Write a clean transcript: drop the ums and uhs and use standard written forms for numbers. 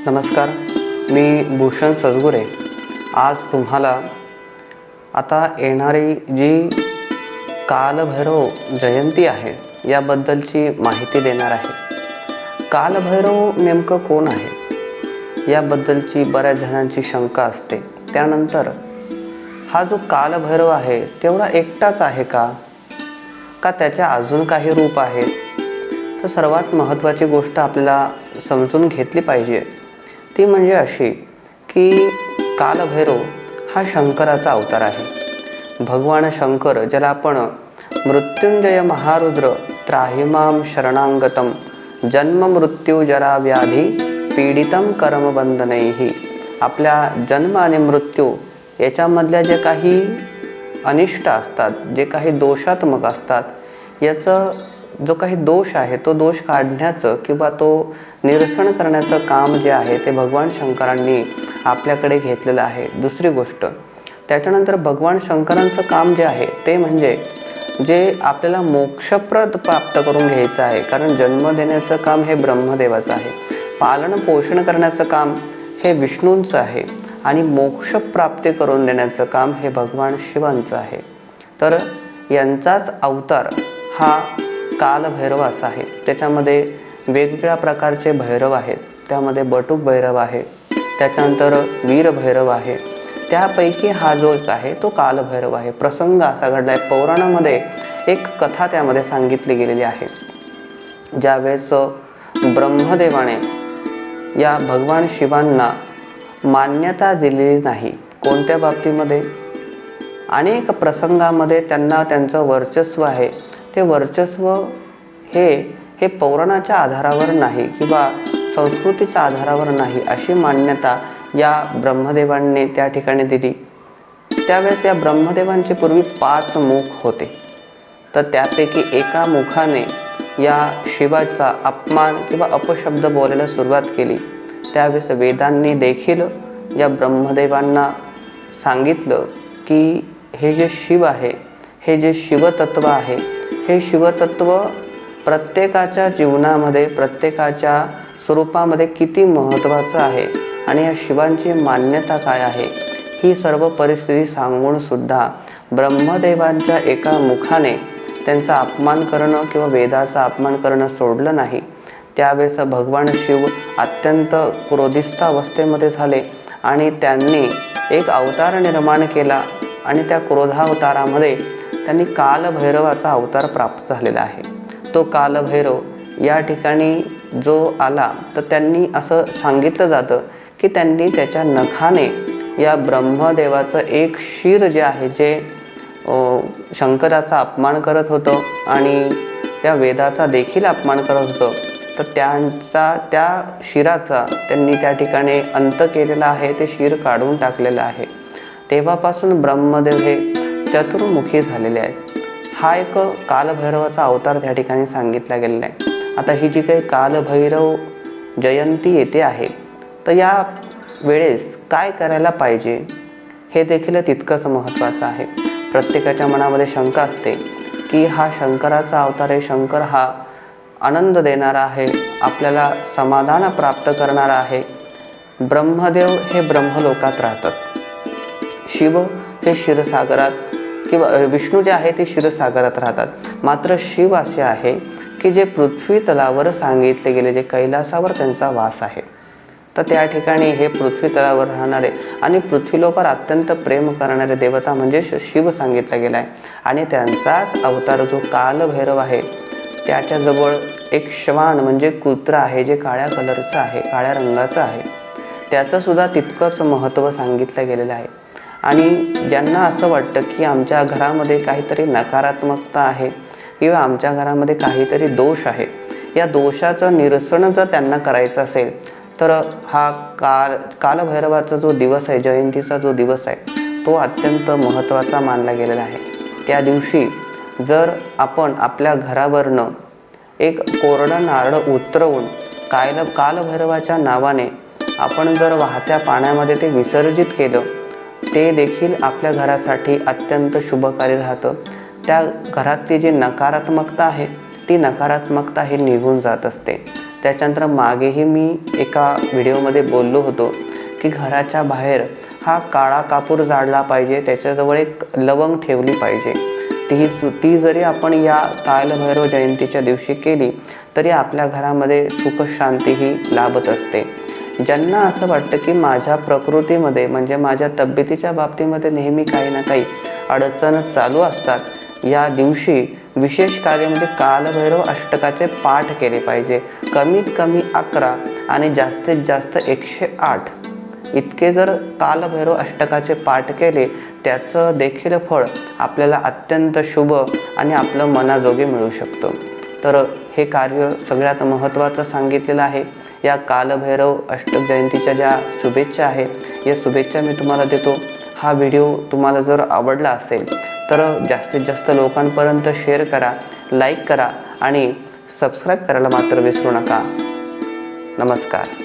नमस्कार, मी भूषण सजगुरे आज तुम्हाला आता येणारी जी कालभैरव जयंती आहे याबद्दलची माहिती देणार आहे। कालभैरव नेमकं कोण आहे याबद्दलची बऱ्याच जणांची शंका असते। त्यानंतर हा जो कालभैरव आहे तेवढा एकटाच आहे का त्याच्या अजून काही रूप आहेत? तर सर्वात महत्त्वाची गोष्ट आपल्याला समजून घेतली पाहिजे ती म्हणजे अशी की कालभैरव हा शंकराचा अवतार आहे। भगवान शंकर ज्याला आपण मृत्युंजय महारुद्र त्राहिमाम शरणांगतम जन्म मृत्यू जरा व्याधी पीडितम कर्मबंधनैहि, आपल्या जन्म आणि मृत्यू याच्यामधल्या जे काही अनिष्ट असतात, जे काही दोषात्मक असतात, याचं जो काही दोष आहे तो दोष काढण्याचं किंवा तो निरसन करण्याचं काम जे आहे ते भगवान शंकरांनी आपल्याकडे घेतलेलं आहे। दुसरी गोष्ट त्याच्यानंतर भगवान शंकरांचं काम जे आहे ते म्हणजे जे आपल्याला मोक्षप्रद प्राप्त करून घ्यायचं आहे, कारण जन्म देण्याचं काम हे ब्रह्मदेवाचं आहे, पालन पोषण करण्याचं काम हे विष्णूंचं आहे आणि मोक्ष प्राप्ती करून देण्याचं काम हे भगवान शिवांचं आहे। तर यांचाच अवतार हा कालभैरव असा आहे। त्याच्यामध्ये वेगवेगळ्या प्रकारचे भैरव आहेत, त्यामध्ये बटुक भैरव आहे, त्याच्यानंतर वीरभैरव आहे, त्यापैकी हा जो एक आहे तो कालभैरव आहे। प्रसंग असा घडला आहे, पुराणामध्ये एक कथा त्यामध्ये सांगितली गेलेली आहे। ज्यावेळेस ब्रह्मदेवाने या भगवान शिवांना मान्यता दिलेली नाही, कोणत्या बाबतीमध्ये? अनेक प्रसंगामध्ये त्यांना त्यांचं वर्चस्व आहे, ते वर्चस्व हे पौराणाच्या आधारावर नाही किंवा संस्कृतीच्या आधारावर नाही अशी मान्यता या ब्रह्मदेवांनी त्या ठिकाणी दिली। त्यावेळेस या ब्रह्मदेवांचे पूर्वी 5 मुख होते, तर त्यापैकी एका मुखाने या शिवाचा अपमान किंवा अपशब्द बोलायला सुरुवात केली। त्यावेळेस वेदांनी देखील या ब्रह्मदेवांना सांगितलं की हे जे शिव आहे, हे जे शिवतत्व आहे, हे शिवतत्व प्रत्येकाच्या जीवनामध्ये प्रत्येकाच्या स्वरूपामध्ये किती महत्त्वाचं आहे आणि या शिवांची मान्यता काय आहे ही सर्व परिस्थिती सांगून सुद्धा ब्रह्मदेवांच्या एका मुखाने त्यांचा अपमान करणं किंवा वेदाचा अपमान करणं सोडलं नाही। त्यावेळेस भगवान शिव अत्यंत क्रोधिस्थ अवस्थेमध्ये झाले आणि त्यांनी एक अवतार निर्माण केला आणि त्या क्रोधावतारामध्ये त्यांनी कालभैरवाचा अवतार प्राप्त झालेला आहे। तो कालभैरव या ठिकाणी जो आला तर त्यांनी असं सांगितलं जातं की त्यांनी त्याच्या नखाने या ब्रह्मदेवाचं एक शिर जे आहे, जे शंकराचा अपमान करत होतं आणि त्या वेदाचा देखील अपमान करत होतं, तर त्या शिराचा त्यांनी त्या ठिकाणी अंत केलेला आहे, ते शिर काढून टाकलेलं आहे। तेव्हापासून ब्रह्मदेव हे चतुर्मुखी झालेले आहेत। हा एक कालभैरवाचा अवतार त्या ठिकाणी सांगितला गेलेला आहे। आता ही जी काही कालभैरव जयंती येते आहे, तर या वेळेस काय करायला पाहिजे हे देखील तितकंच महत्त्वाचं आहे। प्रत्येकाच्या मनामध्ये शंका असते की हा शंकराचा अवतार आहे, शंकर हा आनंद देणारा आहे, आपल्याला समाधान प्राप्त करणारा आहे। ब्रह्मदेव हे ब्रह्मलोकात राहतात, शिव हे क्षीरसागरात किंवा विष्णू जे आहे ते क्षीरसागरात राहतात, मात्र शिव असे आहे की जे पृथ्वी तलावर सांगितले गेले, जे कैलासावर त्यांचा वास आहे। तर त्या ठिकाणी हे पृथ्वी तलावर राहणारे आणि पृथ्वीलोकावर अत्यंत प्रेम करणारे देवता म्हणजे शिव सांगितला गेला आहे। आणि त्यांचाच अवतार जो कालभैरव आहे, त्याच्याजवळ एक श्वान म्हणजे कुत्रा आहे, जे काळ्या कलरचं आहे, काळ्या रंगाचं आहे, त्याचं सुद्धा तितकंच महत्त्व सांगितलं गेलेलं आहे। आणि ज्यांना असं वाटतं की आमच्या घरामध्ये काहीतरी नकारात्मकता आहे किंवा आमच्या घरामध्ये काहीतरी दोष आहे, या दोषाचं निरसन जर त्यांना करायचं असेल तर हा कालभैरवाचा जो दिवस आहे, जयंतीचा जो दिवस आहे, तो अत्यंत महत्त्वाचा मानला गेलेला आहे। त्या दिवशी जर आपण आपल्या घरावरनं एक कोरडं नारळ उतरवून कालभैरवाच्या नावाने आपण जर वाहत्या पाण्यामध्ये ते विसर्जित केलं, ते देखील आपल्या घरासाठी अत्यंत शुभकारी राहतं। त्या घरातली जी नकारात्मकता आहे ती नकारात्मकता ही निघून जात असते। त्याच्यानंतर मागेही मी एका व्हिडिओमध्ये बोललो होतो की घराच्या बाहेर हा काळा कापूर जाळला पाहिजे, त्याच्याजवळ एक लवंग ठेवली पाहिजे. ती जरी आपण या कालभैरव जयंतीच्या दिवशी केली तरी आपल्या घरामध्ये सुख शांतीही लाभत असते. ज्यांना असं वाटतं की माझ्या प्रकृतीमध्ये म्हणजे माझ्या तब्येतीच्या बाबतीमध्ये नेहमी काही ना काही अडचण चालू असतात, या दिवशी विशेष कार्य म्हणजे कालभैरव अष्टकाचे पाठ केले पाहिजे. कमीत कमी 11 आणि जास्तीत जास्त 108 इतके जर कालभैरव अष्टकाचे पाठ केले त्याचं देखील फळ आपल्याला अत्यंत शुभ आणि आपलं मनाजोगे मिळू शकतं. तर हे कार्य सगळ्यात महत्त्वाचं सांगितलेलं आहे. या कालभैरव अष्टक जयंतीच्या ज्या शुभेच्छा आहे या शुभेच्छा मी तुम्हाला देतो. हा व्हिडिओ तुम्हाला जर आवडला असेल तर जास्तीत जास्त लोकांपर्यंत शेअर करा, लाईक करा आणि सबस्क्राईब करायला मात्र विसरू नका. नमस्कार.